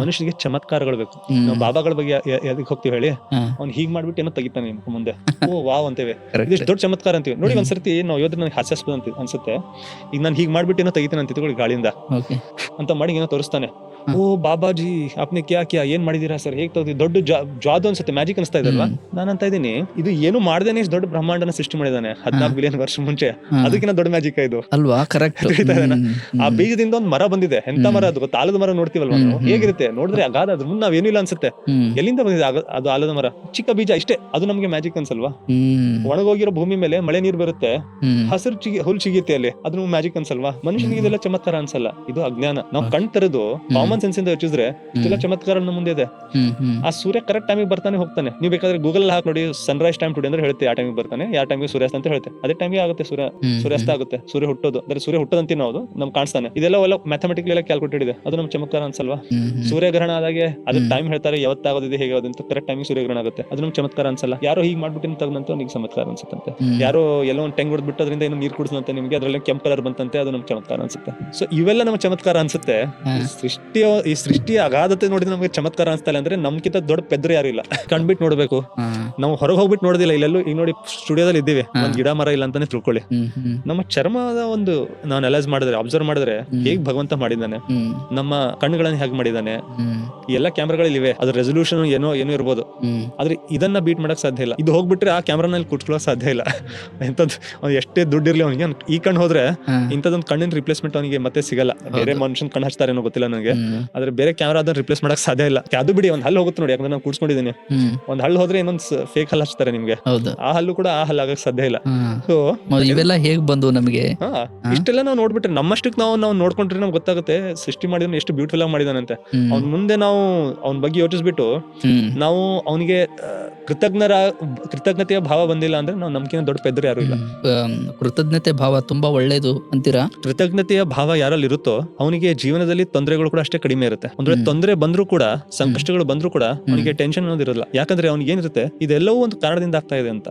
ಮನುಷ್ಯನಿಗೆ ಚಮತ್ಕಾರಗಳು ಬೇಕು. ನಾವು ಬಾಬಾಗಳ ಬಗ್ಗೆ ಎದಕ್ಕೆ ಹೋಗ್ತೀವಿ ಹೇಳಿ, ಅವ್ನು ಹೀಗ್ ಮಾಡ್ಬಿಟ್ಟು ಏನೋ ತೆಗಿತಾನೆ ಮುಂದೆ, ಓ ವಾವ್ ಅಂತೇವೆ, ಇದಿಷ್ಟು ದೊಡ್ಡ ಚಮತ್ಕಾರ ಅಂತೀವಿ ನೋಡಿ. ಒಂದ್ಸರ್ತಿ ನಾವು ಯೋದ್ರ ನನಗೆ ಹಾಸ್ಯಾಸ್ಪದ ಅಂತ ಅನ್ಸುತ್ತೆ, ಈಗ ನಾನು ಹೀಗ್ ಮಾಡ್ಬಿಟ್ಟು ಏನೋ ತೆಗಿತಾನೆ ಅಂತ ತಿಳ್ಕೊಳ್ಳಿ ಗಾಳಿಯಿಂದ ಅಂತ ಮಾಡಿ ಏನೋ ತೋರಿಸ್ತಾನೆ, ಓ ಬಾಬಾಜಿ ಅಪ್ನೆ ಕ್ಯಾ ಕ್ಯಾ ಏನ್ ಮಾಡಿದೀರಾ ಸರ್, ಹೇಗ್ ತೆಗ್ದಿ, ದೊಡ್ಡ ಜಾದು ಅನ್ಸುತ್ತೆ, ಮ್ಯಾಜಿಕ್ ಅನ್ಸ್ತಾ ಇದಲ್ವಾ. ನಾನು ಅಂತ ಇದೀನಿ, ಇದು ಏನು ಮಾಡ್ದೇನೆ ಇಷ್ಟು ದೊಡ್ಡ ಬ್ರಹ್ಮಾಂಡನ ಸೃಷ್ಟಿ ಮಾಡಿದಾನೆ 14 ಬಿಲಿಯನ್ ವರ್ಷ ಮುಂಚೆ, ಅದಕ್ಕಿಂತ ದೊಡ್ಡ ಮ್ಯಾಜಿಕ್ ಇದು ಅಲ್ವಾ. ಕರೆಕ್ಟ್. ಆ ಬೀಜದಿಂದ ಒಂದು ಮರ ಬಂದಿದೆ, ಎಂತ ಮರ ಅದು ಗೊತ್ತಾ, ಆಲದ ಮರ ನೋಡ್ತೀವಲ್ವಾ ನಾವು, ಹೇಗಿರುತ್ತೆ ನೋಡಿದ್ರೆ ಅಗಾಧ, ಅದ್ರ ಮುಂದೆ ನಾವೇನಿಲ್ಲ ಅನ್ಸುತ್ತೆ, ಎಲ್ಲಿಂದ ಬಂದಿದೆ ಅದು ಆಲದ ಮರ, ಚಿಕ್ಕ ಬೀಜ ಇಷ್ಟೇ, ಅದು ನಮ್ಗೆ ಮ್ಯಾಜಿಕ್ ಅನ್ಸಲ್ವಾ. ಒಣಗೋಗಿರೋ ಭೂಮಿ ಮೇಲೆ ಮಳೆ ನೀರು ಬರುತ್ತೆ, ಹಸಿರು ಹುಲ್ ಸಿಗುತ್ತೆ ಅಲ್ಲಿ, ಅದು ಮ್ಯಾಜಿಕ್ ಅನ್ಸಲ್ವಾ. ಮನುಷ್ಯನಿಗೆ ಇದೆಲ್ಲ ಚಮತ್ಕಾರ ಅನ್ಸಲ್ಲ, ಇದು ಅಜ್ಞಾನ. ನಾವು ಕಣ್ ತರದು ಕಾಮನ್ ಸೆನ್ಸ್ ಇಂದ ಯೋಚಿಸಿದ್ರೆ ಇದೆಲ್ಲ ಚಮತ್ಕಾರ ನಮ್ಮ ಮುಂದೆ ಇದೆ. ಆ ಸೂರ್ಯ ಕರೆಕ್ಟ್ ಟೈಮಿಗೆ ಬರ್ತಾನೆ ಹೋಗ್ತಾನೆ. ನೀವು ಬೇಕಾದ್ರೆ ಗೂಗಲ್ ಹಾಕಿ ನೋಡಿ, ಸನ್ರೈಸ್ ಟೈಮ್ ಟುಡೇ ಅಂದ್ರೆ ಹೇಳುತ್ತೆ, ಆ ಟೈಮಿಗೆ ಬರ್ತಾನೆ, ಯಾವ ಟೈಮಿಗೆ ಸೂರ್ಯಾಸ್ತ ಅಂತ ಹೇಳುತ್ತೆ, ಅದೇ ಟೈಮಿಗೆ ಆಗುತ್ತೆ ಸೂರ್ಯಾಸ್ತ ಆಗುತ್ತೆ. ಸೂರ್ಯ ಹುಟ್ಟೋದು ಅಂದ್ರೆ ಸೂರ್ಯ ಹುಟ್ಟೋದಂತೀವಿ ನಾವು, ನಮ್ಗೆ ಕಾಣಿಸ್ತಾನೆ. ಇದೆಲ್ಲ ಮ್ಯಾಥಮೆಟಿಕಲಿ ಎಲ್ಲ ಕ್ಯಾಲ್ಕುಲೇಟೆಡ್ ಇದೆ, ಅದು ನಮ್ ಚಮತ್ಕಾರ ಅನ್ಸಲ್ವಾ. ಸೂರ್ಯಗ್ರಹಣ ಆದಾಗೆ ಅದ್ರ ಟೈಮ್ ಹೇಳ್ತಾರೆ, ಯಾವತ್ತಾಗೋದಿದೆ ಹೇಗೆ ಅಂತ, ಕರೆಕ್ಟ್ ಟೈಮಿಗೆ ಸೂರ್ಯಗ್ರಹಣ ಆಗುತ್ತೆ, ಅದು ನಮ್ ಚಮತ್ಕಾರ ಅನ್ಸಲ್ಲ. ಯಾರೋ ಹೀಗ್ ಮಾಡ್ಬಿಟ್ಟು ತಗೊಂಡಂತ ನಿಮ್ಗೆ ಚಮತ್ಕಾರ ಅನ್ಸುತ್ತಂತೆ. ಯಾರೋ ಎಲ್ಲೋ ಒಂದು ಟೆಂಗ್ ಹೊಡೆದ್ಬಿಟ್ಟು ಅದರಿಂದ ಏನು ನೀರು ಕುಡಿಸಂತೆ ನಿಮ್ಗೆ, ಅದ್ರಲ್ಲಿ ಕೆಂಪು ಕಲರ್ ಬಂತಂತೆ, ಅದು ನಮ್ ಚಮತ್ಕಾರ ಅನ್ಸುತ್ತೆ. ಸೊ ಇವೆಲ್ಲ ನಮ್ಮ ಚಮತ್ಕಾರ ಅನ್ಸುತ್ತೆ. ಈ ಸೃಷ್ಟಿಯ ಅಗಾಧತೆ ನೋಡಿದ್ರೆ ನಮ್ಗೆ ಚಮತ್ಕಾರ ಅನ್ಸ್ತಾ ಅಂದ್ರೆ ನಮ್ಗಿಂತ ದೊಡ್ಡ ಪೆದ್ರು ಯಾರು ಇಲ್ಲ. ಕಂಡ್ಬಿಟ್ಟು ನೋಡ್ಬೇಕು. ನಾವು ಹೊರಗೆ ಹೋಗ್ಬಿಟ್ಟು ನೋಡೋದಿಲ್ಲ, ಇಲ್ಲೆಲ್ಲೂ ಈಗ ನೋಡಿ ಸ್ಟುಡಿಯೋದಲ್ಲಿ ಇದ್ದೀವಿ, ಒಂದ್ ಗಿಡ ಮರ ಇಲ್ಲ ಅಂತಾನೆ ತಿಳ್ಕೊಳ್ಳಿ. ನಮ್ಮ ಚರ್ಮದ ಒಂದು ನಾವು ಅನಲೈಸ್ ಮಾಡಿದ್ರೆ, ಅಬ್ಸರ್ವ್ ಮಾಡಿದ್ರೆ, ಹೇಗ್ ಭಗವಂತ ಮಾಡಿದ್ದಾನೆ, ನಮ್ಮ ಕಣ್ಣುಗಳನ್ನ ಹೇಗೆ ಮಾಡಿದ್ದಾನೆ, ಎಲ್ಲ ಕ್ಯಾಮ್ರಾಗಳಲ್ಲಿ ಇವೆ, ಅದ್ರ ರೆಸಲ್ಯೂಷನ್ ಏನೋ ಇರ್ಬೋದು, ಆದ್ರೆ ಇದನ್ನ ಬೀಟ್ ಮಾಡಕ್ ಸಾಧ್ಯ ಇಲ್ಲ. ಇದು ಹೋಗ್ಬಿಟ್ರೆ ಆ ಕ್ಯಾಮ್ರಾನಲ್ಲಿ ಕೂತ್ಕೊಳ್ಳೋಕೆ ಸಾಧ್ಯ ಇಲ್ಲ. ಎಂತದ್ ಎಷ್ಟೇ ದುಡ್ಡು ಇರ್ಲಿ ಅವನಿಗೆ, ಈ ಕಣ್ಣು ಹೋದ್ರೆ ಇಂಥದೊಂದು ಕಣ್ಣಿನ ರಿಪ್ಲೇಸ್ಮೆಂಟ್ ಅವನಿಗೆ ಮತ್ತೆ ಸಿಗಲ್ಲ. ಬೇರೆ ಮನುಷ್ಯನ್ ಕಣ್ಣು ಹಚ್ತಾರೇನೋ ಗೊತ್ತಿಲ್ಲ ನನಗೆ, ಆದ್ರೆ ಬೇರೆ ಕ್ಯಾಮ್ರಾ ಅದನ್ನ ರಿಪ್ಲೇಸ್ ಮಾಡಕ್ ಸಾಧ್ಯ ಇಲ್ಲ. ಅದು ಬಿಡಿ, ಒಂದ್ ಹಲ್ಲು ಹೋಗುತ್ತೆ ನೋಡಿ, ಯಾಕಂದ್ರೆ ನಾನು ಕೂಡ್ಸ್ಕೊಂಡಿದ್ದೀನಿ, ಒಂದ್ ಹಲ್ಲು ಹೋದ್ರೆ ಇನ್ನೊಂದ್ ಫೇಕ್ ಹಲ್ಲು ಹಚ್ತಾರೆ ನಿಮ್ಗೆ, ಆ ಹಲ್ಲು ಕೂಡ ಆ ಹಲ್ಲು ಆಗಕ್ ಸಾಧ್ಯ ಇಲ್ಲ. ಸೊ ಇವೆಲ್ಲ ಹೇಗ್ ಬಂದು ನಮಗೆ ಇಷ್ಟೆಲ್ಲ ನಾವು ನೋಡ್ಬಿಟ್ರೆ ನಮ್ಮಷ್ಟಕ್ಕೆ ನಾವು ನೋಡ್ಕೊಂಡ್ರೆ ನಮ್ಗೆ ಗೊತ್ತಾಗುತ್ತೆ ಸೃಷ್ಟಿ ಮಾಡಿದ್ರೆ ಎಷ್ಟು ಬ್ಯೂಟಿಫುಲ್ ಆಗಿ ಮಾಡಿದಾನಂತೆ. ಅವ್ನ ಮುಂದೆ ನಾವು ಅವ್ನ ಬಗ್ಗೆ ಯೋಚಿಸ್ಬಿಟ್ಟು ನಾವು ಅವನಿಗೆ ಕೃತಜ್ಞತೆಯ ಭಾವ ಬಂದಿಲ್ಲ ಅಂದ್ರೆ ನಾವು ನಮ್ಗಿಂತ ದೊಡ್ಡ ಪೆದ್ರು ಯಾರು ಇಲ್ಲ. ಕೃತಜ್ಞತೆ ಭಾವ ತುಂಬಾ ಒಳ್ಳೇದು ಅಂತೀರಾ? ಕೃತಜ್ಞತೆಯ ಭಾವ ಯಾರಲ್ಲಿ ಇರುತ್ತೋ ಅವನಿಗೆ ಜೀವನದಲ್ಲಿ ತೊಂದರೆಗಳು ಕೂಡ ಅಷ್ಟೇ ಕಡಿಮೆ ಇರುತ್ತೆ. ಅಂದ್ರೆ ತೊಂದರೆ ಬಂದ್ರು ಕೂಡ, ಸಂಕಷ್ಟಗಳು ಬಂದ್ರು ಕೂಡ ಅವನಿಗೆ ಟೆನ್ಷನ್ ಅನ್ನೋದಿರಲ್ಲ. ಯಾಕಂದ್ರೆ ಅವ್ನಿಗೆ ಏನಿರುತ್ತೆ, ಇದೆಲ್ಲವೂ ಒಂದು ಕಾರಣದಿಂದ ಆಗ್ತಾ ಇದೆ ಅಂತ.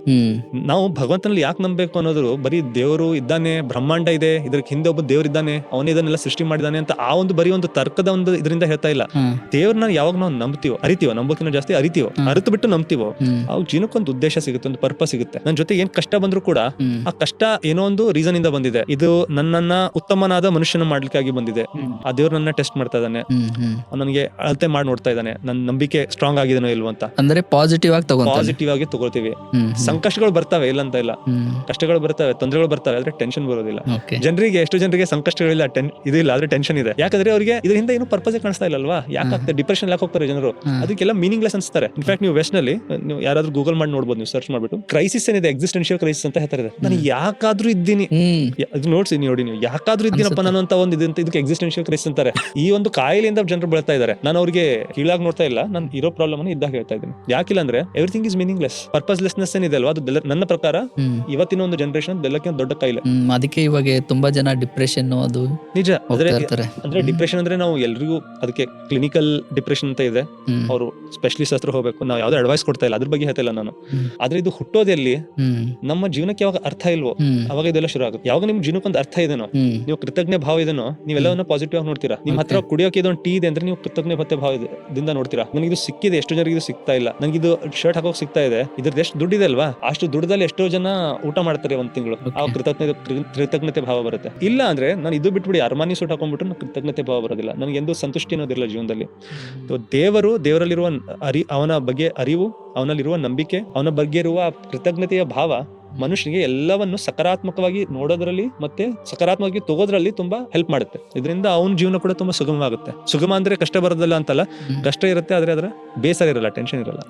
ನಾವು ಭಗವಂತನಲ್ಲಿ ಯಾಕೆ ನಂಬಬೇಕು ಅನ್ನೋದ್ರು, ಬರೀ ದೇವರು ಇದ್ದಾನೆ, ಬ್ರಹ್ಮಾಂಡ ಇದೆ, ಇದಕ್ಕೆ ಹಿಂದೆ ಒಬ್ಬ ದೇವ್ರು ಇದ್ದಾನೆ, ಅವನೇ ಇದನ್ನೆಲ್ಲ ಸೃಷ್ಟಿ ಮಾಡಿದಾನೆ ಅಂತ ಆ ಒಂದು ಬರೀ ಒಂದು ತರ್ಕದ ಒಂದು ಇದರಿಂದ ಹೇಳ್ತಾ ಇಲ್ಲ. ದೇವ್ರನ್ನ ಯಾವಾಗ ನಾವು ನಂಬ್ತೀವೋ, ನಂಬೋಕಿನ ಜಾಸ್ತಿ ಅರಿತೀವೋ, ಅರಿತು ಬಿಟ್ಟು ನಂಬ್ತೀವೋ, ಅವಾಗ ಜೀವನಕ್ಕೊಂದು ಉದ್ದೇಶ ಸಿಗುತ್ತೆ, ಒಂದು ಪರ್ಪಸ್ ಸಿಗುತ್ತೆ. ನನ್ನ ಜೊತೆ ಏನ್ ಕಷ್ಟ ಬಂದ್ರು ಕೂಡ ಆ ಕಷ್ಟ ಏನೋ ಒಂದು ರೀಸನ್ ಇಂದ ಬಂದಿದೆ, ಇದು ನನ್ನನ್ನ ಉತ್ತಮನಾದ ಮನುಷ್ಯನ ಮಾಡ್ಲಿಕ್ಕಾಗಿ ಬಂದಿದೆ, ಆ ದೇವ್ರು ನನ್ನ ಟೆಸ್ಟ್ ಮಾಡ್ತಾ ಇದ್ದಾನೆ, ನನಗೆ ಅಳತೆ ಮಾಡಿ ನೋಡ್ತಾ ಇದ್ದಾನೆ, ನನ್ನ ನಂಬಿಕೆ ಸ್ಟ್ರಾಂಗ್ ಆಗಿದೆನೋ ಇಲ್ವೋ ಅಂತ. ಅಂದ್ರೆ ಪಾಸಿಟಿವ್ ಆಗಿ ತಗೊಳ್ತೀವಿ. ಸಂಕಷ್ಟಗಳು ಬರ್ತವೆ, ಇಲ್ಲ ಅಂತ ಇಲ್ಲ, ಕಷ್ಟಗಳು ಬರ್ತವೆ, ತೊಂದರೆಗಳು ಬರ್ತವೆ, ಆದ್ರೆ ಟೆನ್ಷನ್ ಬರೋದಿಲ್ಲ. ಎಷ್ಟು ಜನರಿಗೆ ಸಂಕಷ್ಟಗಳಿಲ್ಲ, ಇದಿಲ್ಲ, ಆದ್ರೆ ಟೆನ್ಷನ್ ಇದೆ. ಯಾಕಂದ್ರೆ ಅವರಿಗೆ ಇದರಿಂದ ಏನು ಪರ್ಪಸ್ ಕಾಣಿಸ್ತಾ ಇಲ್ಲಲ್ವಾ. ಯಾಕೆ ಡಿಪ್ರೆಷನ್ ಯಾಕೆ ಹೋಗ್ತಾರೆ ಜನರು, ಅದಕ್ಕೆಲ್ಲ ಮೀನಿಂಗ್ಲೆಸ್ ಅನ್ಸ್ತಾರೆ. ಇನ್ಫ್ಯಾಕ್ಟ್ ನೀವು ವೆಸ್ಟ್ ನಲ್ಲಿ ನೀವು ಯಾರಾದ್ರೂ ಗೂಗಲ್ ಮಾಡಿ ನೋಡ್ಬೋದು, ನೀವು ಸರ್ಚ್ ಮಾಡ್ಬಿಟ್ಟು ಕ್ರೈಸಿಸ್ ಏನಿದೆ, ಎಕ್ಸಿಸ್ಟೆನ್ಷಿಯಲ್ ಕ್ರೈಸಿಸ್ ಅಂತ ಹೇಳ್ತಾರೆ. ನಾನು ಯಾಕಾದ್ರೂ ಇದ್ದೀನಿ, ನೋಡ್ಸಿ ನೋಡಿ, ನೀವು ಯಾಕಾದ್ರೂ ಇದ್ದೀನಪ್ಪ ನಾನು ಅಂತ ಒಂದು ಇದಕ್ಕೆ ಎಕ್ಸಿಸ್ಟೆನ್ಷಿಯಲ್ ಕ್ರೈಸಿಸ್ ಅಂತಾರೆ. ಈ ಒಂದು ಕಾಯಿಲೆಯಿಂದ ಜನರು ಬೆಳ್ತಾ ಇದ್ದಾರೆ. ನಾನು ಅವ್ರಿಗೆ ಕೀಳಾಗಿ ನೋಡ್ತಾ ಇಲ್ಲ, ನಾನು ಇರೋ ಪ್ರಾಬ್ಲಮ್ ಅನ್ನು ಇದ್ದಾಗ ಹೇಳ್ತಾ ಇದ್ದೀನಿ. ಯಾಕಿಲ್ಲ ಅಂದ್ರೆ ಎವ್ರಿಥಿಂಗ್ ಇಸ್ ಮೀನಿಂಗ್ಲೆಸ್, ಪರ್ಪಸ್ಲೆಸ್ನೆಸ್ ಏನಿದೆ ಅಲ್ವಾ, ಅದು ನನ್ನ ಪ್ರಕಾರ ಇವತ್ತಿನ ಒಂದು ಜನರೇಷನ್ ಎಲ್ಲಕ್ಕಿಂತ ದೊಡ್ಡ ಕಾಯಿಲೆ. ಅದಕ್ಕೆ ಇವಾಗ ತುಂಬಾ ಜನ ಡಿಪ್ರೆಷನ್ ಅದು ನಿಜ. ಅಂದ್ರೆ ಡಿಪ್ರೆಷನ್ ಅಂದ್ರೆ ನಾವು ಎಲ್ರಿಗೂ ಅದಕ್ಕೆ ಕ್ಲಿನಿಕಲ್ ಡಿಪ್ರೆಷನ್ ಅಂತ ಇದೆ, ಅವರು ಸ್ಪೆಷಲಿಸ್ಟ್ ಹತ್ರ ಹೋಗ್ಬೇಕು. ನಾವು ಯಾವ್ದು ಅಡ್ವೈಸ್ ಕೊಡ್ತಾ ಇಲ್ಲ, ಅದ್ರ ಬಗ್ಗೆ ಹೇಳ್ತಾ ಇಲ್ಲ ನಾನು. ಆದ್ರೆ ಇದು ಹುಟ್ಟೋದೆಲ್ಲಿ, ನಮ್ಮ ಜೀವನಕ್ಕೆ ಯಾವಾಗ ಅರ್ಥ ಇಲ್ವೋ ಅವಾಗ ಇದೆಲ್ಲ ಶುರು ಆಗುತ್ತೆ. ಯಾವಾಗ ನಿಮ್ ಜೀವನಕ್ಕೆ ಒಂದು ಅರ್ಥ ಇದೆನೋ, ನೀವು ಕೃತಜ್ಞ ಭಾವ ಇದೆನೋ, ನೀವೆಲ್ಲವನ್ನ ಪಾಸಿಟಿವ್ ಆಗಿ ನೋಡ್ತೀರಾ. ನಿಮ್ ಹತ್ರ ಕುಡಿಯೋಕೆ ಇದೊಂದು ಟೀ ಇದೆ ಅಂದ್ರೆ ನೀವು ಕೃತಜ್ಞತೆ ಭಾವದಿಂದ ನೋಡ್ತೀರಾ. ನನಗೆ ಇದು ಸಿಕ್ಕಿದೆ, ಎಷ್ಟು ಜನರಿಗೆ ಇದು ಸಿಗ್ತಾ ಇಲ್ಲ, ನನಗೆ ಇದು ಶರ್ಟ್ ಹಾಕೋಕ್ ಸಿಗ್ತಾ ಇದೆ, ಇದ್ರದ್ದು ಎಷ್ಟು ದುಡ್ಡಿದೆ ಅಲ್ವಾ, ಅಷ್ಟು ದುಡ್ಡದಲ್ಲಿ ಎಷ್ಟೋ ಜನ ಊಟ ಮಾಡ್ತಾರೆ ಒಂದ್ ತಿಂಗಳು, ಆ ಕೃತಜ್ಞತೆ ಭಾವ ಬರುತ್ತೆ. ಇಲ್ಲ ಅಂದ್ರೆ ನಾನು ಇದು ಬಿಟ್ಬಿಡಿ ಅರ್ಮಾನಿ ಸೂಟ್ ಹಾಕೊಂಡ್ಬಿಟ್ಟು ಕೃತಜ್ಞತೆ ಭಾವ ಬರೋದಿಲ್ಲ, ನನಗೆ ಎಂದು ಸಂತುಷ್ಟಿ ಅನ್ನೋದಿಲ್ಲ ಜೀವನದಲ್ಲಿ. ದೇವರಲ್ಲಿರುವ ಅವನ ಬಗ್ಗೆ ಅರಿವು, ಅವನಲ್ಲಿರುವ ನಂಬಿಕೆ, ಅವನ ಬಗ್ಗೆ ಇರುವ ಕೃತಜ್ಞತೆಯ ಭಾವ ಮನುಷ್ಯನಿಗೆ ಎಲ್ಲವನ್ನು ಸಕಾರಾತ್ಮಕವಾಗಿ ನೋಡೋದ್ರಲ್ಲಿ ಮತ್ತೆ ಸಕಾರಾತ್ಮಕವಾಗಿ ತಗೋದ್ರಲ್ಲಿ ತುಂಬಾ ಹೆಲ್ಪ್ ಮಾಡುತ್ತೆ. ಇದರಿಂದ ಅವನ ಜೀವನ ಕೂಡ ತುಂಬಾ ಸುಗಮವಾಗುತ್ತೆ. ಸುಗಮ ಅಂದ್ರೆ ಕಷ್ಟ ಬರೋದಿಲ್ಲ ಅಂತಲ್ಲ, ಕಷ್ಟ ಇರುತ್ತೆ, ಆದ್ರೆ ಅದರ ಬೇಸರ ಇರಲ್ಲ, ಟೆನ್ಷನ್ ಇರಲ್ಲ.